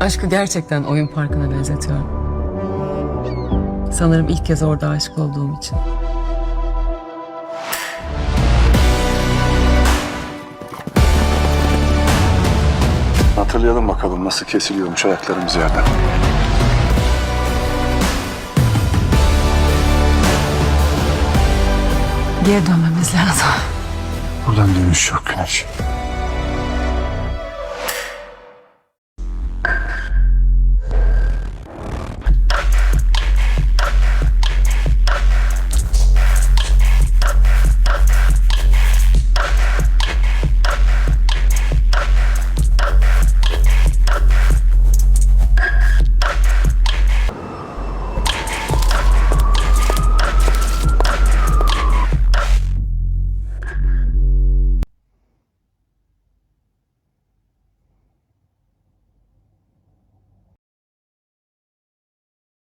Aşkı gerçekten oyun parkına benzetiyorum. Sanırım ilk kez orada aşık olduğum için. Hatırlayalım bakalım nasıl kesiliyormuş ayaklarımız yerden. Geri dönmemiz lazım. Buradan dönüş yok Güneş.